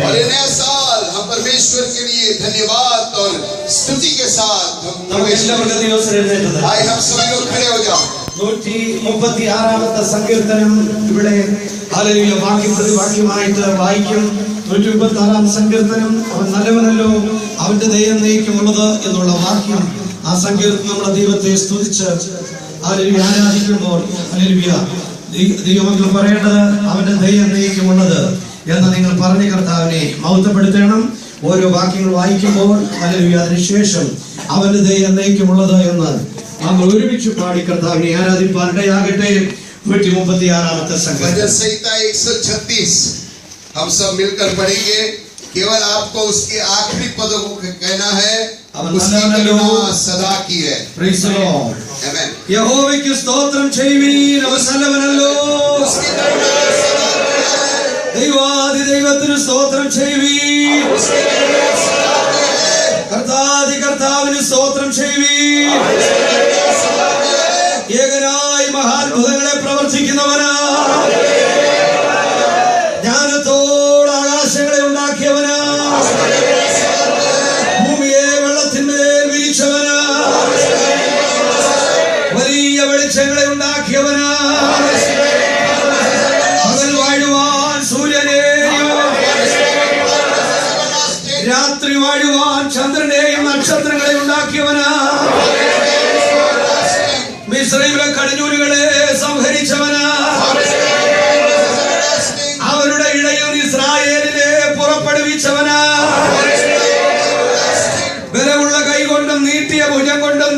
और ये नया साल हम परमेश्वर के लिए धन्यवाद और स्तुति के साथ आए हम सभी लोग खड़े हो जाओ। 136 സങ്കീർത്തനം ഇവിടെ ഹല്ലേലൂയ വാക്യം പ്രതിവാക്യമായിട്ട് വായിക്കും. 136 സങ്കീർത്തനം അവൻ നല്ലവനല്ലോ അവന്റെ ദയ എന്നേക്കുമുള്ളത് എന്നുള്ള വാക്യം ആ സങ്കീർത്തനം നമ്മുടെ ദൈവത്തെ സ്തുതിച്ച് ഹല്ലേലൂയ ആരാധിക്കുമ്പോൾ ഹല്ലേലൂയ ദൈവമക്കൾ പറയേണ്ടത് അവന്റെ ദയ എന്നേക്കുമുള്ളത് എന്ന് നിങ്ങൾ പറഞ്ഞ കർത്താവിനെ മഹത്വപ്പെടുത്തണം. ഓരോ വാക്യങ്ങൾ വായിക്കുമ്പോൾ ഹല്ലേലൂയ അതിനുശേഷം അവന്റെ ദയ എന്നേക്കുമുള്ളത് എന്ന് നമ്മൾ ഒരുമിച്ച് പാടി കർത്താവിനെ ആരാധിപ്പാൻ ഇടയാകട്ടെ. 136 സംഘം भजन संहिता 136 हम सब मिलकर पढ़ेंगे। केवल आपको उसके आखिरी पदों को कहना है, उसकी करुणा सदा की है। Praise the Lord. Amen. യഹോവയ്ക്ക് സ്തോത്രം ചെയ്യുവീൻ, അവൻ നല്ലവനല്ലോ. उसकी करुणा सदा की है। ദൈവാദി ദൈവത്തിന് സ്തോത്രം ചെയ്യുവീൻ, उसकी करुणा सदा की है। കർത്താദി കർത്താവിന് സ്തോത്രം ചെയ്യുവീൻ. ഏകനായി മഹാത്ഭുതങ്ങളെ പ്രവർത്തിക്കുന്നവനാ, ജ്ഞാനത്തോട് ആകാശങ്ങളെ ഉണ്ടാക്കിയവനാ, ഭൂമിയെ വെള്ളത്തിന്മേൽ വിരിച്ചവനാ, വലിയ വെളിച്ചങ്ങളെ ഉണ്ടാക്കിയവനാ, പകൽ വാഴുവാൻ സൂര്യനെയും രാത്രി വാഴുവാൻ ചന്ദ്രനെയും നക്ഷത്രങ്ങളെ ഉണ്ടാക്കിയവനാ, മിസ്രൈമിലെ കടിഞ്ഞൂലുകളെ സംഹരിച്ചവനാ, അവരുടെ ഇടയിൽ ഇസ്രായേലിനെ പുറപ്പെടുവിച്ചവനാ, ബലമുള്ള കൈ കൊണ്ടും നീട്ടിയ ഭുജം കൊണ്ടും